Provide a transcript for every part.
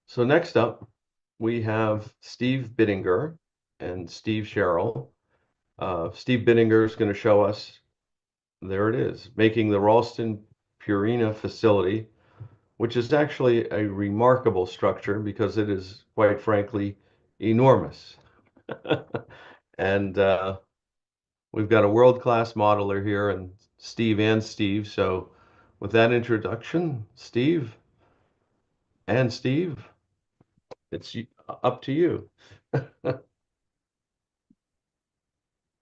So next up, we have Steve Bittinger and Steve Sherrill. Steve Bittinger is going to show us, there it is, making the Ralston Purina facility, which is actually a remarkable structure because it is, quite frankly, enormous. And we've got a world-class modeler here, and Steve. So with that introduction, Steve, it's up to you.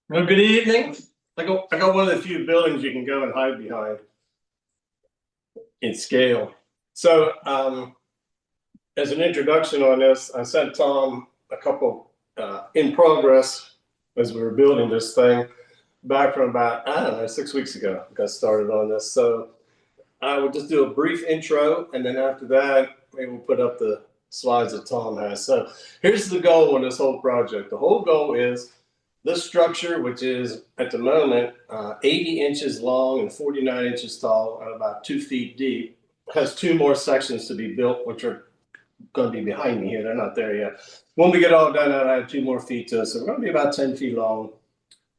Well, good evening. I got one of the few buildings you can go and hide behind in scale. So as an introduction on this, I sent Tom a couple in progress as we were building this thing back from about, I don't know, 6 weeks ago. I got started on this. So I will just do a brief intro, and then after that, maybe we'll put up the slides that Tom has. So here's the goal on this whole project. The whole goal is this structure, which is at the moment 80 inches long and 49 inches tall and about 2 feet deep, has 2 more sections to be built, which are going to be behind me here. They're not there yet. When we get all done, I'll add 2 more feet to it. So we're going to be about 10 feet long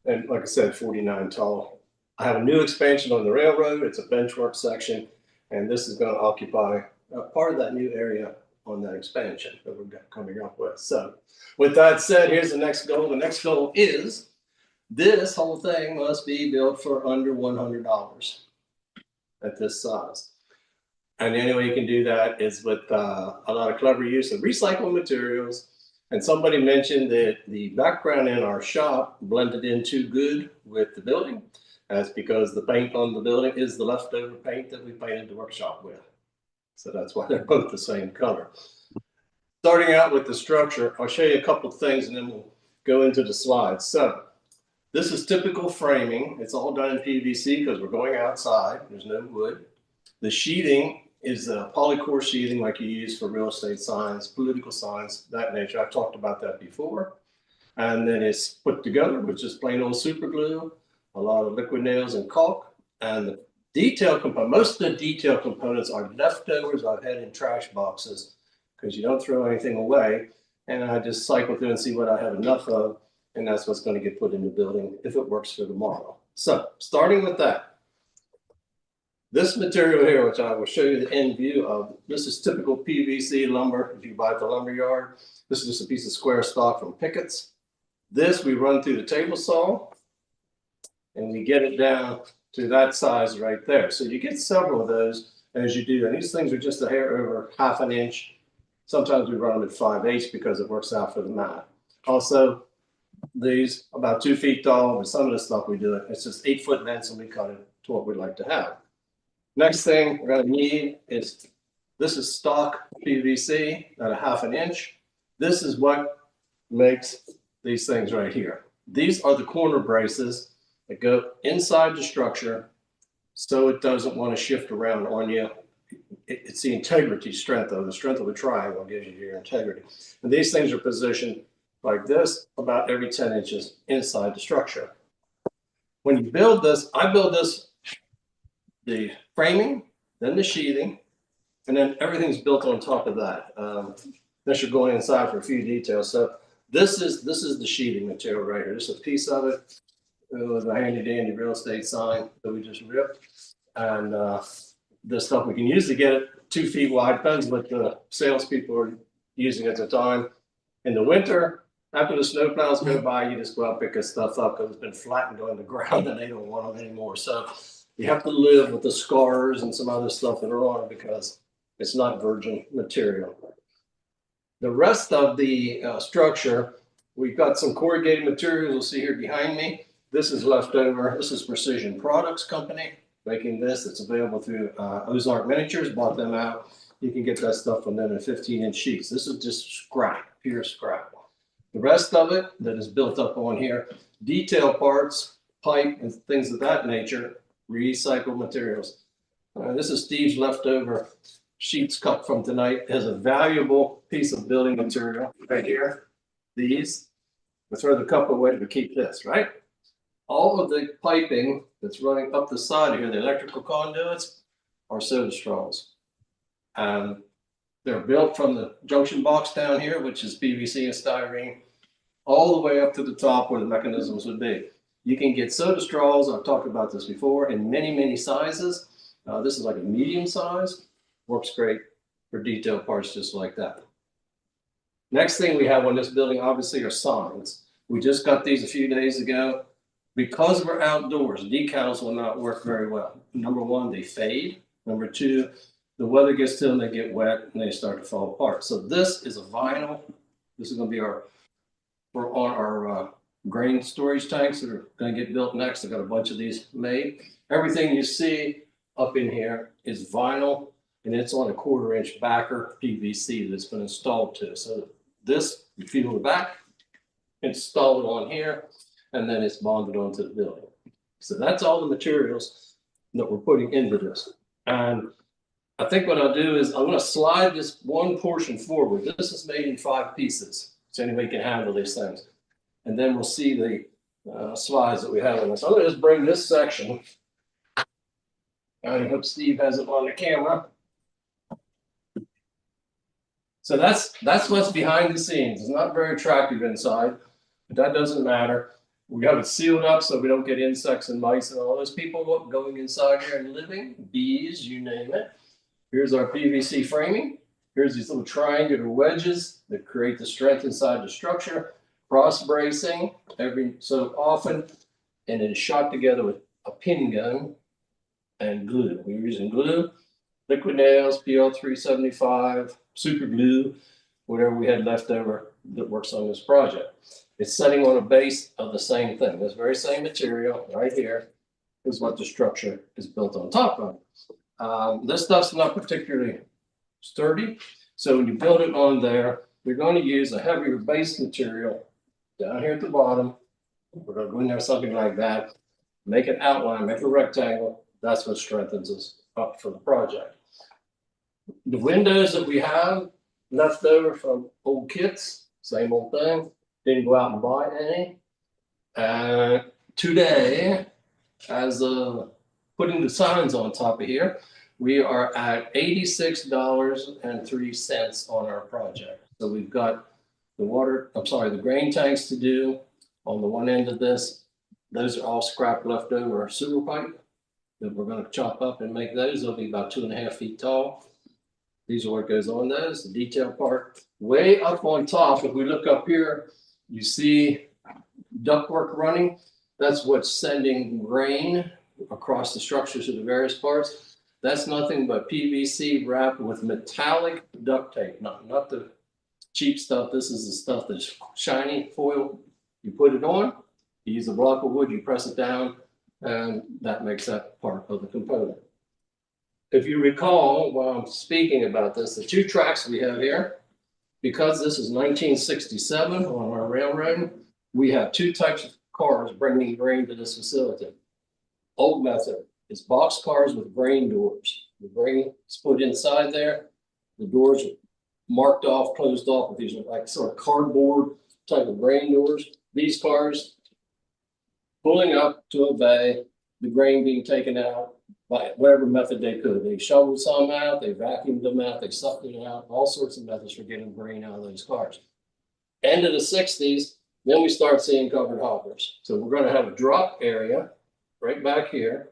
and, like I said, 49 tall. I have a new expansion on the railroad. It's a benchwork section, and this is going to occupy part of that new area on that expansion that we're coming up with. So with that said, here's the next goal. The next goal is this whole thing must be built for under $100 at this size. And the only way you can do that is with a lot of clever use of recycled materials. And somebody mentioned that the background in our shop blended in too good with the building. That's because the paint on the building is the leftover paint that we painted the workshop with. So that's why they're both the same color. Starting out with the structure, I'll show you a couple of things and then we'll go into the slides. So this is typical framing. It's all done in PVC because we're going outside. There's no wood. The sheathing is a polycore sheathing like you use for real estate signs, political signs, that nature. I've talked about that before. And then it's put together with just plain old super glue, a lot of liquid nails and caulk. And the detail component, most of the detail components are leftovers I've had in trash boxes because you don't throw anything away. And I just cycle through and see what I have enough of. And that's what's going to get put in the building if it works for tomorrow. So starting with that, this material here, which I will show you the end view of, this is typical PVC lumber if you buy at the lumber yard. This is just a piece of square stock from Pickett's. This we run through the table saw and we get it down to that size right there. So you get several of those as you do. And these things are just a hair over ½ an inch. Sometimes we run them at 5/8 because it works out for the mat. Also, these about 2 feet tall, but some of the stuff we do, it's just 8 foot lengths and we cut it to what we'd like to have. Next thing we're going to need is, this is stock PVC at ½ an inch. This is what makes these things right here. These are the corner braces that go inside the structure so it doesn't want to shift around on you. It's the integrity strength of the strength of a triangle gives you your integrity. And these things are positioned like this about every 10 inches inside the structure. When you build this, I build this, the framing, then the sheathing, and then everything's built on top of that. Unless you're going inside for a few details. So this is the sheathing material right here. Just a piece of it. It was a handy dandy real estate sign that we just ripped. And this stuff we can use to get it 2 feet wide, depends what the salespeople are using at the time. In the winter, after the snow plows go by, you just go out and pick this stuff up because it's been flattened on the ground and they don't want them anymore. So you have to live with the scars and some other stuff that are on it because it's not virgin material. The rest of the structure, we've got some corrugated materials you'll see here behind me. This is leftover. This is Precision Products Company making this. It's available through Ozark Miniatures, bought them out. You can get that stuff from them in 15-inch sheets. This is just scrap, pure scrap. The rest of it that is built up on here, detail parts, pipe, and things of that nature, recycled materials. This is Steve's leftover sheets cut from tonight. It has a valuable piece of building material right here. These, we throw the cup away to keep this, right? All of the piping that's running up the side here, the electrical conduits, are soda straws. They're built from the junction box down here, which is PVC and styrene, all the way up to the top where the mechanisms would be. You can get soda straws, I've talked about this before, in many, many sizes. This is like a medium size, works great for detail parts just like that. Next thing we have on this building, obviously, are signs. We just got these a few days ago. Because we're outdoors, decals will not work very well. Number one, they fade. Number two, the weather gets to them, they get wet, and they start to fall apart. So this is a vinyl. This is going to be we're on our grain storage tanks that are going to get built next. I've got a bunch of these made. Everything you see up in here is vinyl, and it's on a 1/4-inch backer PVC that's been installed to. So this, you feel the back, install it on here, and then it's bonded onto the building. So that's all the materials that we're putting into this. And I think what I'll do is I'm going to slide this one portion forward. This is made in 5 pieces, so anybody can handle these things. And then we'll see the slides that we have on this. I'm going to just bring this section. I hope Steve has it on the camera. So that's what's behind the scenes. It's not very attractive inside, but that doesn't matter. We have it sealed up so we don't get insects and mice and all those people going inside here and living, bees, you name it. Here's our PVC framing. Here's these little triangular wedges that create the strength inside the structure. Cross bracing every so often, and it is shot together with a pin gun and glue. We're using glue, liquid nails, PL 375, super glue, whatever we had left over that works on this project. It's setting on a base of the same thing. This very same material right here is what the structure is built on top of. This stuff's not particularly sturdy, so when you build it on there, you're going to use a heavier base material down here at the bottom. We're going to go in there something like that, make an outline, make a rectangle. That's what strengthens us up for the project. The windows that we have left over from old kits, same old thing. Didn't go out and buy any. Today, as putting the signs on top of here, we are at $86.03 on our project. So we've got the grain tanks to do on the one end of this. Those are all scrap leftover sewer pipe that we're going to chop up and make those. They'll be about 2.5 feet tall. These are what goes on those, the detail part. Way up on top, if we look up here, you see ductwork running. That's what's sending grain across the structures of the various parts. That's nothing but PVC wrapped with metallic duct tape, not the cheap stuff. This is the stuff that's shiny foil. You put it on, you use a block of wood, you press it down, and that makes that part of the component. If you recall, while I'm speaking about this, the 2 tracks we have here, because this is 1967 on our railroad, we have 2 types of cars bringing grain to this facility. Old method is box cars with grain doors. The grain is put inside there. The doors are marked off, closed off. These are like sort of cardboard type of grain doors. These cars pulling up to a bay, the grain being taken out by whatever method they could. They shoveled some out, they vacuumed them out, they sucked it out, all sorts of methods for getting grain out of those cars. End of the 60s, then we start seeing covered hoppers. So we're going to have a drop area right back here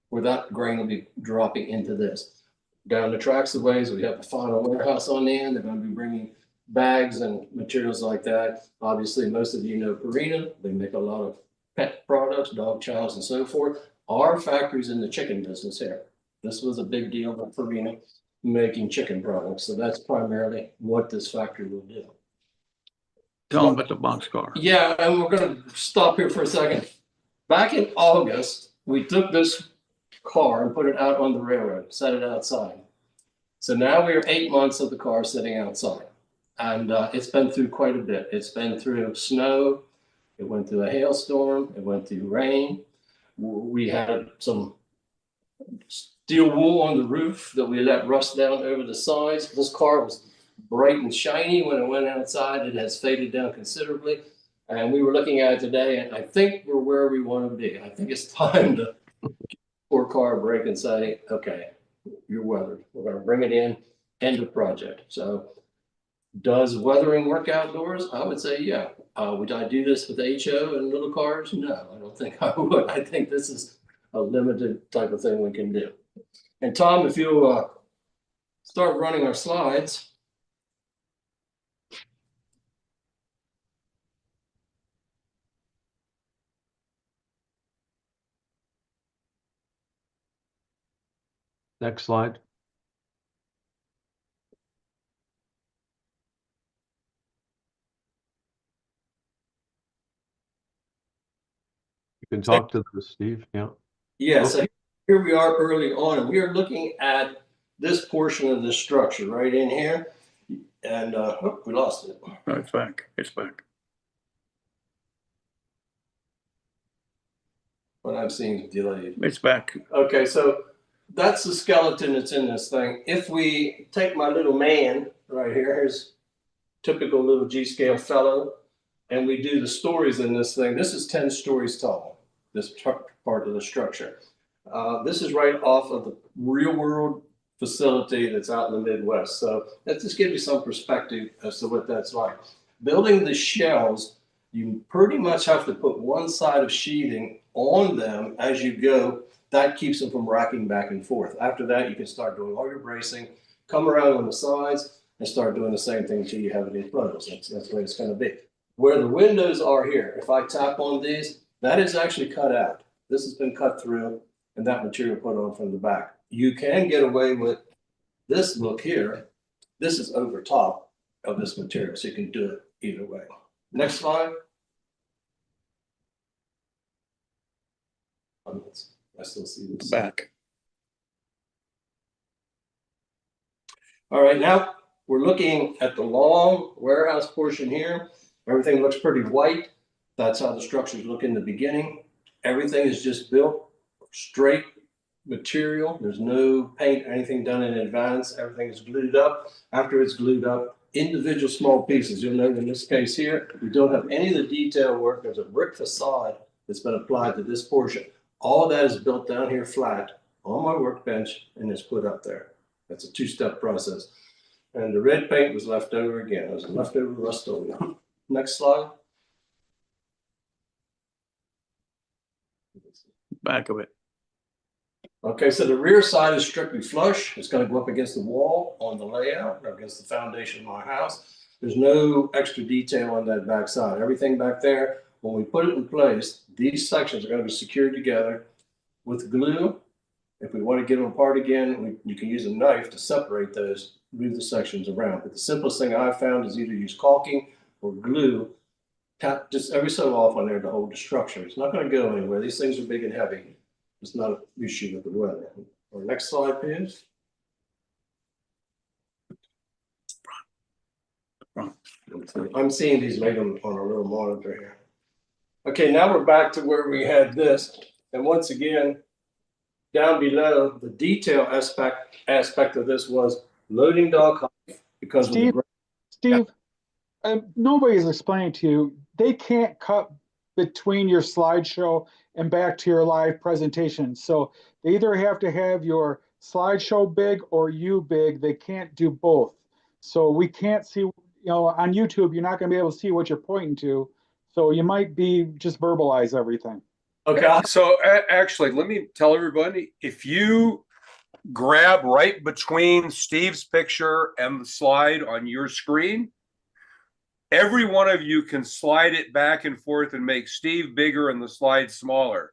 where that grain will be dropping into this. Down the tracks of ways, we have a final warehouse on the end. They're going to be bringing bags and materials like that. Obviously, most of you know Purina. They make a lot of pet products, dog chows, and so forth. Our factory's in the chicken business here. This was a big deal with Purina making chicken products. So that's primarily what this factory will do. Tell them about the boxcar. Yeah, and we're going to stop here for a second. Back in August, we took this car and put it out on the railroad, set it outside. So now we are 8 months of the car sitting outside. And it's been through quite a bit. It's been through snow. It went through a hailstorm. It went through rain. We had some steel wool on the roof that we let rust down over the sides. This car was bright and shiny when it went outside. It has faded down considerably. And we were looking at it today, and I think we're where we want to be. I think it's time to pour car break and say, okay, you're weathered. We're going to bring it in. End of project. So does weathering work outdoors? I would say, yeah. Would I do this with HO and little cars? No, I don't think I would. I think this is a limited type of thing we can do. And Tom, if you start running our slides. Next slide. You can talk to this, Steve. Yeah. Yeah, so Okay. here we are early on, and we are looking at this portion of the structure right in here. And oh, we lost it. No, it's back. It's back. What I'm seeing is delayed. It's back. Okay, so that's the skeleton that's in this thing. If we take my little man right here, here's typical little G-scale fellow, and we do the stories in this thing. This is 10 stories tall, this part of the structure. This is right off of the real world facility that's out in the Midwest. So that just gives you some perspective as to what that's like. Building the shells, you pretty much have to put one side of sheathing on them as you go. That keeps them from racking back and forth. After that, you can start doing all your bracing, come around on the sides, and start doing the same thing until you have it in front. That's the way it's going to be. Where the windows are here, if I tap on these, that is actually cut out. This has been cut through, and that material put on from the back. You can get away with this look here. This is over top of this material, so you can do it either way. Next slide. I still see this. Back. All right, now we're looking at the long warehouse portion here. Everything looks pretty white. That's how the structures look in the beginning. Everything is just built straight material. There's no paint or anything done in advance. Everything is glued up. After it's glued up, individual small pieces. You'll note in this case here, we don't have any of the detail work. There's a brick facade that's been applied to this portion. All of that is built down here flat on my workbench and is put up there. That's a two-step process. And the red paint was left over again. It was leftover Rust-Oleum. Next slide. Back of it. Okay, so the rear side is strictly flush. It's going to go up against the wall on the layout or against the foundation of my house. There's no extra detail on that back side. Everything back there, when we put it in place, these sections are going to be secured together with glue. If we want to get them apart again, you can use a knife to separate those, move the sections around. But the simplest thing I've found is either use caulking or glue, tap just every so often there to hold the structure. It's not going to go anywhere. These things are big and heavy. It's not an issue with the weather. Our next slide, please. I'm seeing these laid on a little monitor here. Okay, now we're back to where we had this. And once again, down below, the detail aspect of this was loading dock height because Steve, of Steve, nobody's explaining to you, they can't cut between your slideshow and back to your live presentation. So they either have to have your slideshow big or you big. They can't do both. So we can't see, on YouTube, you're not going to be able to see what you're pointing to. So you might be just verbalize everything. Okay. So actually, let me tell everybody, if you grab right between Steve's picture and the slide on your screen, every one of you can slide it back and forth and make Steve bigger and the slide smaller.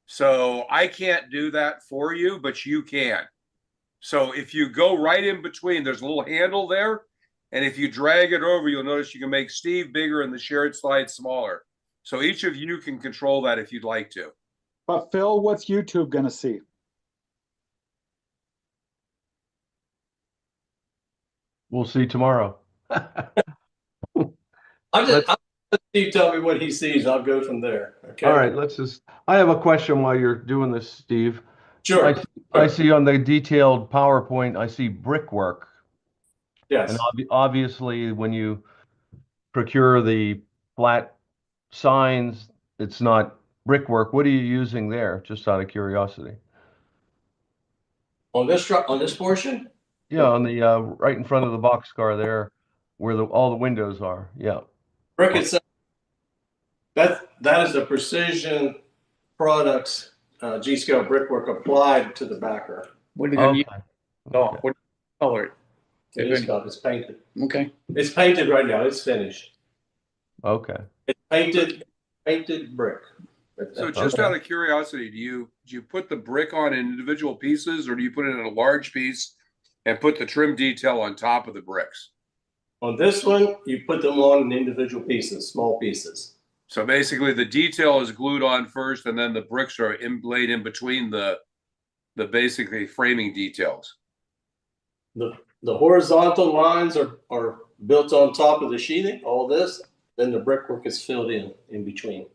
So I can't do that for you, but you can. So if you go right in between, there's a little handle there. And if you drag it over, you'll notice you can make Steve bigger and the shared slide smaller. So each of you can control that if you'd like to. But Phil, what's YouTube going to see? We'll see tomorrow. I'll let Steve tell me what he sees. I'll go from there. Okay. All right, I have a question while you're doing this, Steve. Sure. I see on the detailed PowerPoint, I see brickwork. Yes. And obviously, when you procure the flat signs, it's not brickwork. What are you using there? Just out of curiosity. On this portion? Yeah, on the right in front of the boxcar there, where all the windows are. Yeah. Brick itself, that is a Precision Products G-scale brickwork applied to the backer. What are you gonna use? Okay. Oh, Okay. what color? It is called, it's painted. Okay. It's painted right now, it's finished. Okay. It's painted brick. So just Okay. out of curiosity, do you put the brick on in individual pieces, or do you put it in a large piece and put the trim detail on top of the bricks? On this one, you put them on in individual pieces, small pieces. So basically the detail is glued on first, and then the bricks are laid in between the basically framing details. The horizontal lines are built on top of the sheathing, all this, then the brickwork is filled in between.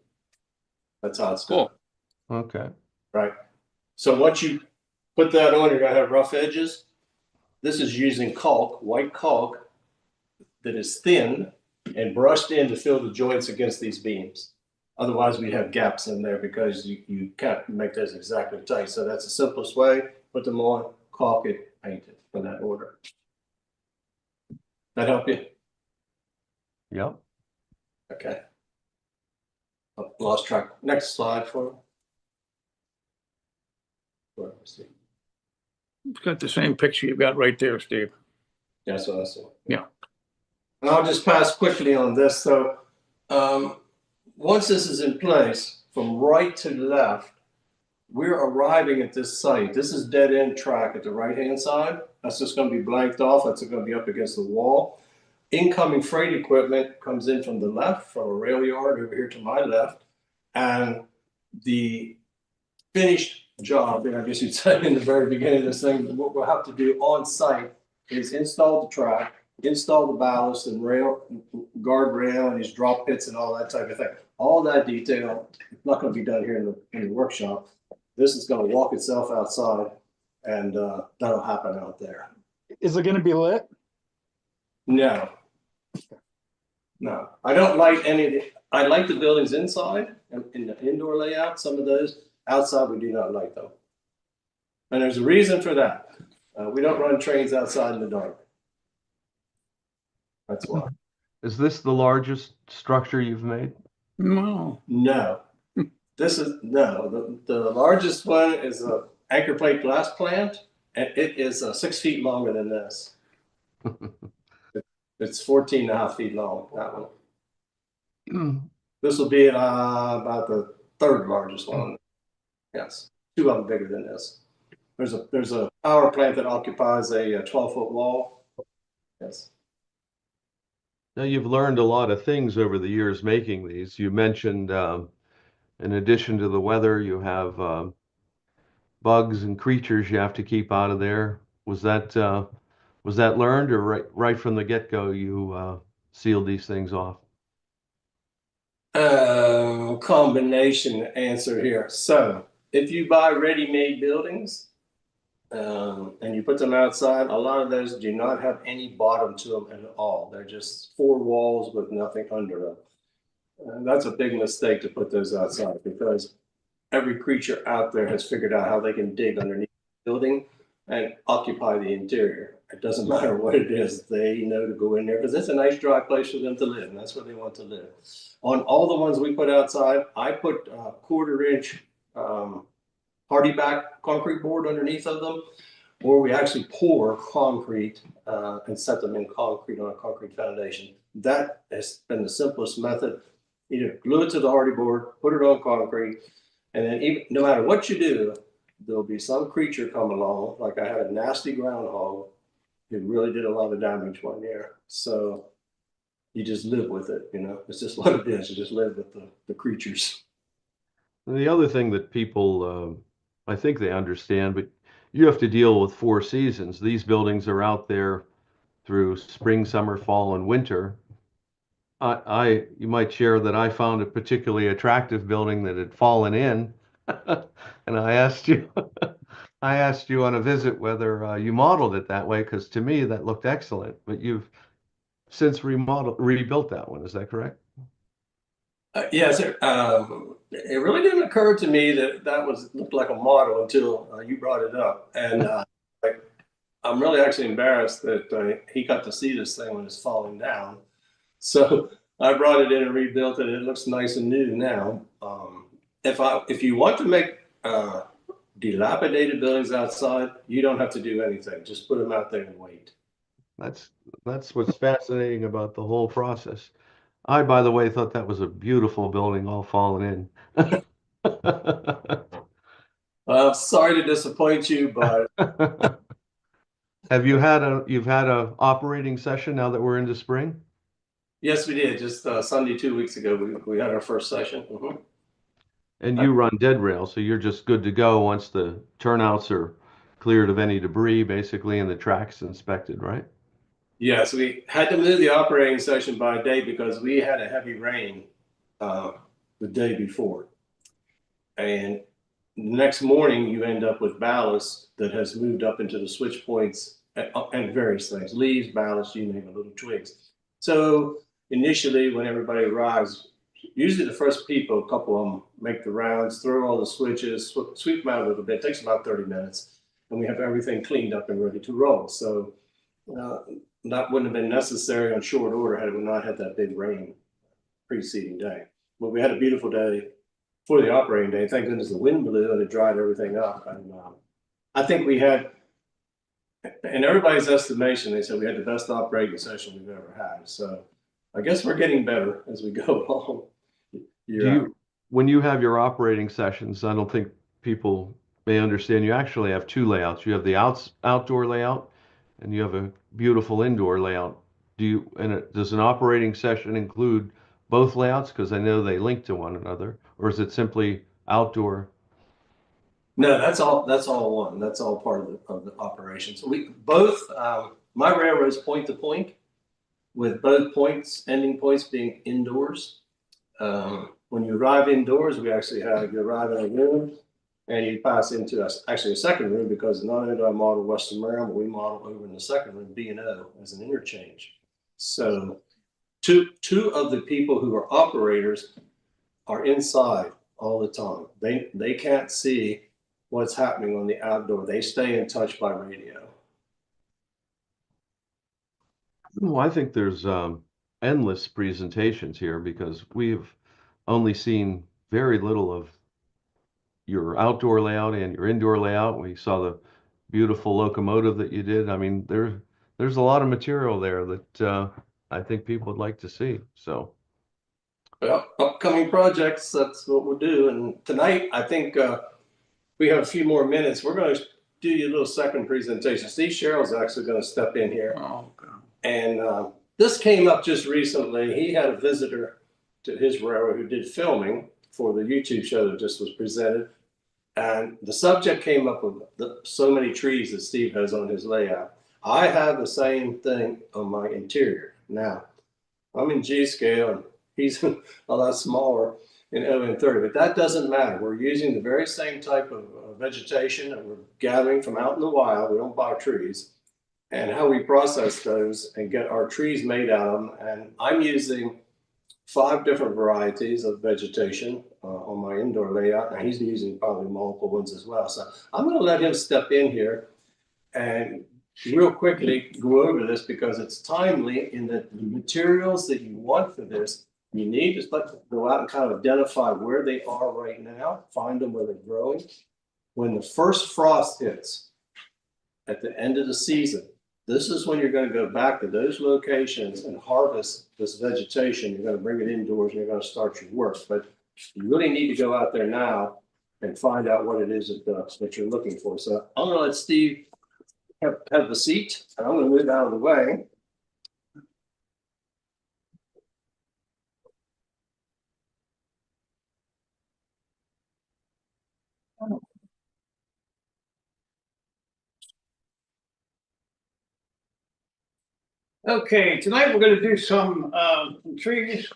That's how it's done. Cool. Okay. Right. So once you put that on, you're gonna have rough edges. This is using caulk, white caulk, that is thin and brushed in to fill the joints against these beams. Otherwise, we have gaps in there because you can't make those exactly tight. So that's the simplest way. Put them on, caulk it, paint it in that order. That help you? Yep. Okay. Oh, lost track. Next slide for. See. It's got the same picture you've got right there, Steve. That's what I saw. Yeah. And I'll just pass quickly on this. So once this is in place, from right to left, we're arriving at this site. This is dead end track at the right hand side. That's just going to be blanked off. That's going to be up against the wall. Incoming freight equipment comes in from the left, from a rail yard over here to my left. And the finished job, I guess you'd say in the very beginning of this thing, what we'll have to do on site is install the track, install the ballast and rail, guardrail and these drop pits and all that type of thing. All that detail is not going to be done here in the workshop. This is going to walk itself outside, and that'll happen out there. Is it gonna be lit? No. No, I don't like any of the, I like the buildings inside and in the indoor layout. Some of those outside, we do not like them. And there's a reason for that. We don't run trains outside in the dark. That's why. Is this the largest structure you've made? No. No, this is, no, the largest one is a anchor plate glass plant, and it is 6 feet longer than this. It's 14 and a half feet long, that one. This will be about the third largest one. Yes, 2 of them bigger than this. There's a power plant that occupies a 12-foot wall. Yes. Now, you've learned a lot of things over the years making these. You mentioned, in addition to the weather, you have bugs and creatures you have to keep out of there. Was that learned, or right from the get-go you sealed these things off? Combination answer here. So if you buy ready-made buildings and you put them outside, a lot of those do not have any bottom to them at all. They're just 4 walls with nothing under them. And that's a big mistake to put those outside, because every creature out there has figured out how they can dig underneath the building and occupy the interior. It doesn't matter what it is, they know to go in there because it's a nice dry place for them to live, and that's where they want to live. On all the ones we put outside, I put 1/4 inch hardy back concrete board underneath of them, or we actually pour concrete and set them in concrete on a concrete foundation. That has been the simplest method. Either glue it to the hardy board, put it on concrete, and then even, no matter what you do, there'll be some creature come along. Like I had a nasty groundhog who really did a lot of damage one year. So you just live with it, you know. It's just what it is. You just live with the creatures. And the other thing that people, I think they understand, but you have to deal with 4 seasons. These buildings are out there through spring, summer, fall, and winter. You might share that I found a particularly attractive building that had fallen in, and I asked you, on a visit whether you modeled it that way, because to me that looked excellent. But you've since rebuilt that one. Is that correct? Yes, it really didn't occur to me that looked like a model until you brought it up. And I'm really actually embarrassed that he got to see this thing when it's falling down. So I brought it in and rebuilt it. It looks nice and new now. If you want to make dilapidated buildings outside, you don't have to do anything. Just put them out there and wait. That's what's fascinating about the whole process. I, by the way, thought that was a beautiful building all fallen in. Sorry to disappoint you, but Have you've had a operating session now that we're into spring? yes, we did. Just Sunday, 2 weeks ago, we had our first session. Mhm. And you run dead rail, so you're just good to go once the turnouts are cleared of any debris, basically, and the track's inspected, right? Yes, we had to move the operating session by a day because we had a heavy rain the day before. And the next morning, you end up with ballast that has moved up into the switch points and various things, leaves, ballast, you name it, little twigs. So initially, when everybody arrives, usually the first people, a couple of them, make the rounds, throw all the switches, sweep them out a little bit. It takes about 30 minutes. And we have everything cleaned up and ready to roll. So that wouldn't have been necessary on short order had we not had that big rain preceding day. But we had a beautiful day for the operating day. Thank goodness the wind blew and it dried everything up. And I think we had, in everybody's estimation, they said we had the best operating session we've ever had. So I guess we're getting better as we go along. When you have your operating sessions, I don't think people may understand, you actually have two layouts. You have the outdoor layout and you have a beautiful indoor layout. Does an operating session include both layouts? Because I know they link to one another, or is it simply outdoor? No, that's all one. That's all part of the operations. We both, my railroad's point to point, with both ending points being indoors. When you arrive indoors, we actually have you arrive in a room and you pass into actually a second room, because not only do I model Western Maryland, but we model over in the second room B&O as an interchange. So two of the people who are operators are inside all the time. They can't see what's happening on the outdoor. They stay in touch by radio. Well, I think there's endless presentations here because we've only seen very little of your outdoor layout and your indoor layout. We saw the beautiful locomotive that you did. I mean, there's a lot of material there that I think people would like to see. So, Well, upcoming projects, that's what we'll do. And tonight, I think we have a few more minutes. We're going to do you a little second presentation. Steve Sherrill's actually going to step in here. Oh, God. And this came up just recently. He had a visitor to his railroad who did filming for the YouTube show that just was presented. And the subject came up with so many trees that Steve has on his layout. I have the same thing on my interior. Now, I'm in G scale and he's a lot smaller in ON30, but that doesn't matter. We're using the very same type of vegetation that we're gathering from out in the wild. We don't buy trees. And how we process those and get our trees made out of them. And I'm using 5 different varieties of vegetation on my indoor layout, and he's using probably multiple ones as well. So I'm going to let him step in here and real quickly go over this because it's timely in that the materials that you want for this, you need to go out and kind of identify where they are right now, find them where they're growing. When the first frost hits at the end of the season, this is when you're going to go back to those locations and harvest this vegetation. You're going to bring it indoors and you're going to start your work. But you really need to go out there now and find out what it is that you're looking for. So I'm going to let Steve have the seat, and I'm going to move out of the way. Okay, tonight we're going to do some trees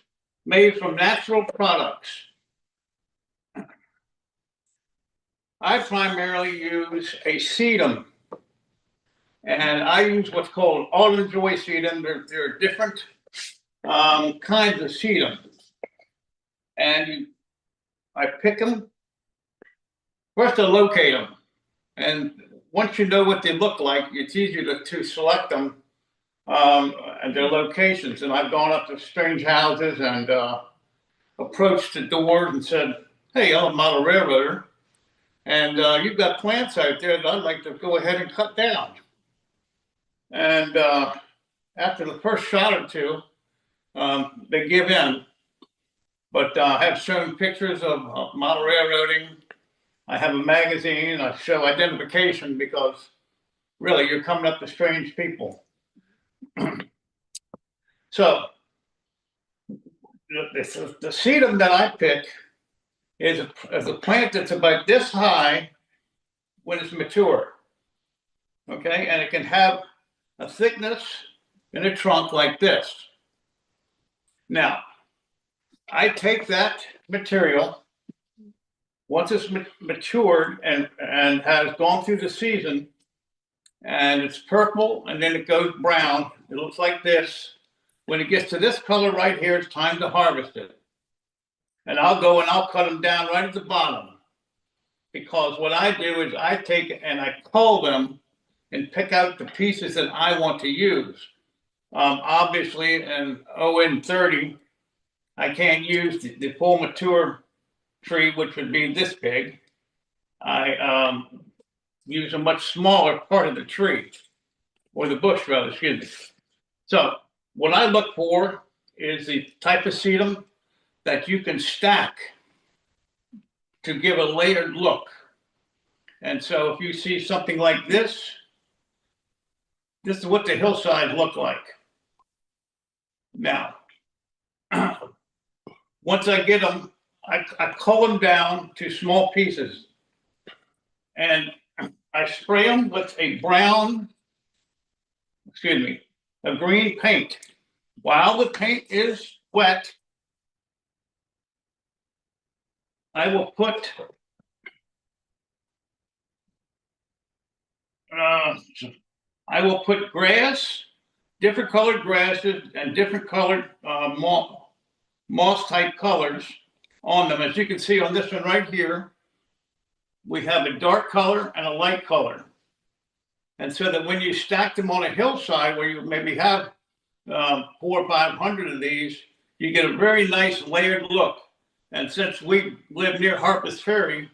made from natural products. I primarily use a sedum, and I use what's called Alden Joy sedum. There are different kinds of sedum, and I pick them. First, I locate them, and once you know what they look like, it's easier to select them and their locations. And I've gone up to strange houses and approached the doors and said, "Hey, I'm a model railroader, and you've got plants out there that I'd like to go ahead and cut down." And after the first shot or two, they give in. But I have shown pictures of model railroading. I have a magazine. I show identification because really you're coming up to strange people. So the sedum that I pick is a plant that's about this high when it's mature. Okay, and it can have a thickness in a trunk like this. Now, I take that material once it's matured and has gone through the season, and it's purple and then it goes brown. It looks like this. When it gets to this color right here, it's time to harvest it. And I'll go and I'll cut them down right at the bottom, because what I do is I take and I cull them and pick out the pieces that I want to use. Obviously, in ON30, I can't use the full mature tree, which would be this big. I use a much smaller part of the tree, or the bush rather, excuse me. So what I look for is the type of sedum that you can stack to give a layered look. And so if you see something like this is what the hillsides look like. Now, once I get them, I cull them down to small pieces, and I spray them with a green paint. While the paint is wet, I will put grass, different colored grasses, and different colored moss type colors on them. As you can see on this one right here, we have a dark color and a light color. And so that when you stack them on a hillside where you maybe have 400 or 500 of these, you get a very nice layered look. And since we live near Harpeth Ferry,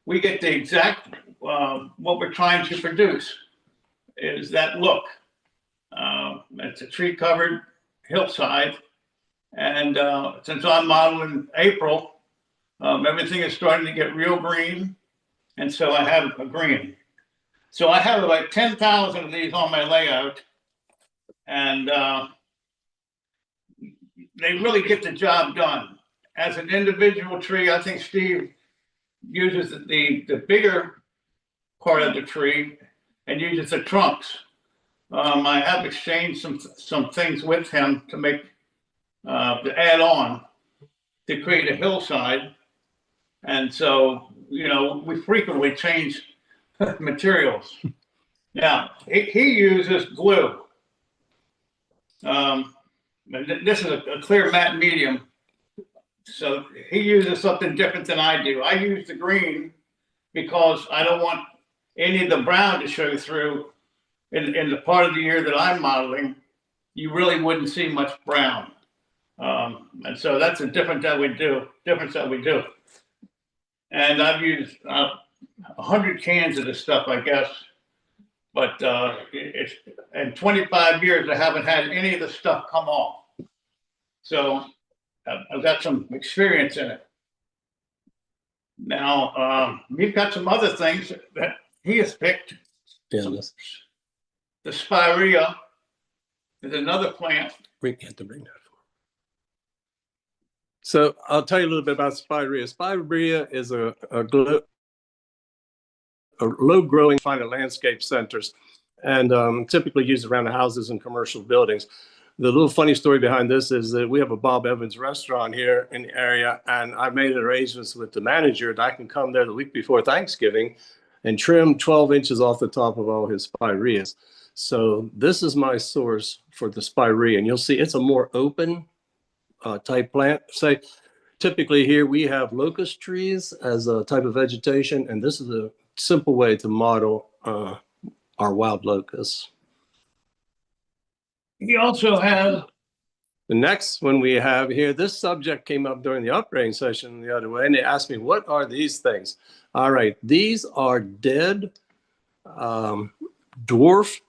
we get the exact, what we're trying to produce is that look. It's a tree covered hillside. And since I'm modeling in April, everything is starting to get real green. And so I have a green. So I have about 10,000 of these on my layout. And they really get the job done. As an individual tree, I think Steve uses the bigger part of the tree and uses the trunks. I have exchanged some things with him to make to add on to create a hillside. And so, you know, we frequently change materials. Now, he uses glue. This is a clear matte medium. So he uses something different than I do. I use the green because I don't want any of the brown to show through. In the part of the year that I'm modeling, you really wouldn't see much brown. And so that's a difference that we do. And I've used 100 cans of this stuff, I guess. But it's in 25 years, I haven't had any of the stuff come off. So I've got some experience in it. Now, we've got some other things that he has picked. Yeah, The spirea is another plant. we have to bring that forward. So I'll tell you a little bit about spirea. Spirea is a low growing find at landscape centers, and typically used around the houses and commercial buildings. The little funny story behind this is that we have a Bob Evans restaurant here in the area, and I made arrangements with the manager that I can come there the week before Thanksgiving and trim 12 inches off the top of all his spireas. So this is my source for the spirea, and you'll see it's a more open type plant. Say, typically here we have locust trees as a type of vegetation, and this is a simple way to model our wild locusts. He also has, The next one we have here, this subject came up during the upgrading session the other way, and they asked me, what are these things? All right, these are dead dwarf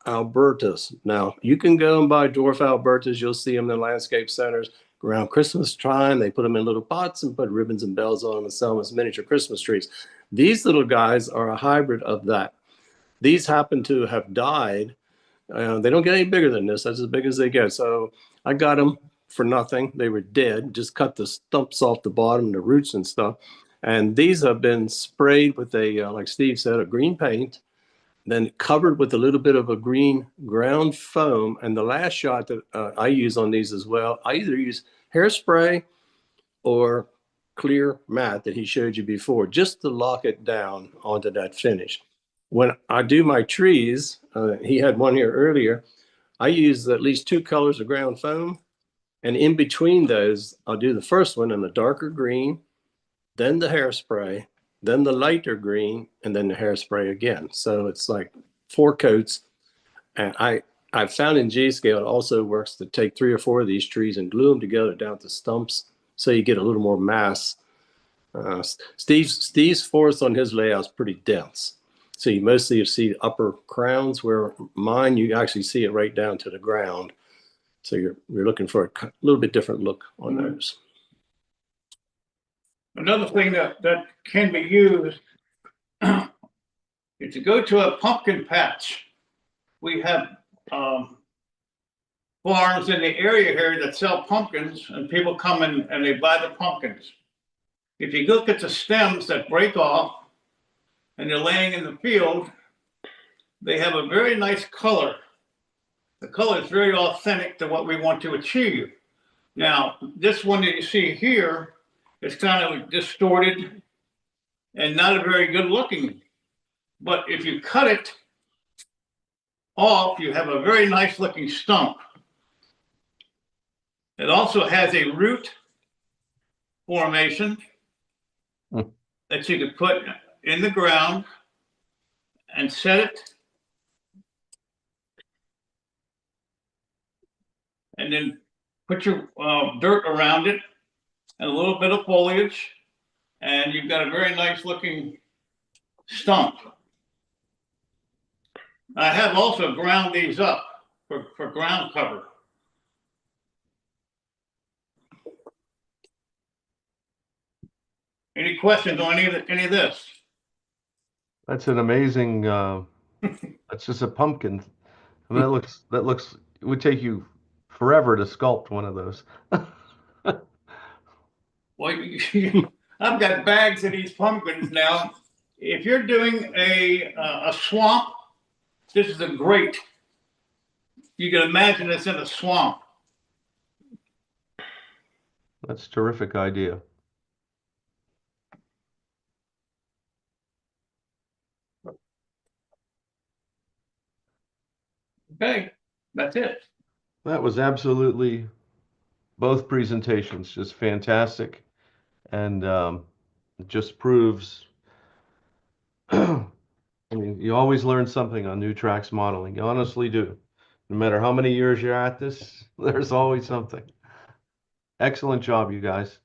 Albertus. Now, you can go and buy dwarf Albertus. You'll see them in the landscape centers around Christmas time. They put them in little pots and put ribbons and bells on them and sell them as miniature Christmas trees. These little guys are a hybrid of that. These happen to have died. They don't get any bigger than this. That's as big as they get. So I got them for nothing. They were dead. Just cut the stumps off the bottom, the roots and stuff. And these have been sprayed with a, like Steve said, a green paint, then covered with a little bit of a green ground foam. And the last shot that I use on these as well, I either use hairspray or clear matte that he showed you before, just to lock it down onto that finish. When I do my trees, he had one here earlier, I use at least 2 colors of ground foam. And in between those, I'll do the first one in the darker green, then the hairspray, then the lighter green, and then the hairspray again. So it's like 4 coats. And I've found in G-Scale, it also works to take 3 or 4 of these trees and glue them together down to stumps, so you get a little more mass. Steve's forest on his layout is pretty dense. So you mostly see upper crowns, where mine, you actually see it right down to the ground. So you're looking for a little bit different look on those. another thing that can be used is to go to a pumpkin patch. We have farms in the area here that sell pumpkins, and people come in and they buy the pumpkins. If you look at the stems that break off and they're laying in the field, they have a very nice color. The color is very authentic to what we want to achieve. Now, this one that you see here is kind of distorted and not a very good looking. But if you cut it off, you have a very nice looking stump. It also has a root formation that you could put in the ground and set it. And then put your dirt around it and a little bit of foliage, and you've got a very nice looking stump. I have also ground these up for ground cover. Any questions on any of this? That's an amazing, that's just a pumpkin. I mean, that looks, it would take you forever to sculpt one of those. Well, I've got bags of these pumpkins now. If you're doing a swamp, this is a great. You can imagine it's in a swamp. That's a terrific idea. Okay, that's it. That was absolutely, both presentations just fantastic, and it just proves, I mean, you always learn something on new tracks modeling. You honestly do. No matter how many years you're at this, there's always something. Excellent job, you guys.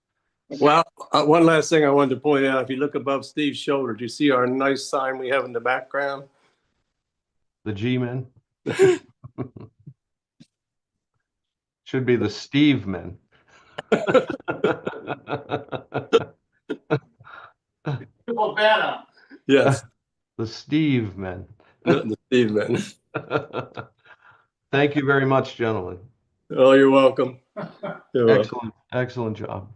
Well, one last thing I wanted to point out, if you look above Steve's shoulder, do you see our nice sign we have in the background? The G-men. Should be the Steve men. Yes, The Steve men. the Steve man. Thank you very much, gentlemen. Oh, you're welcome. You're welcome. Excellent job.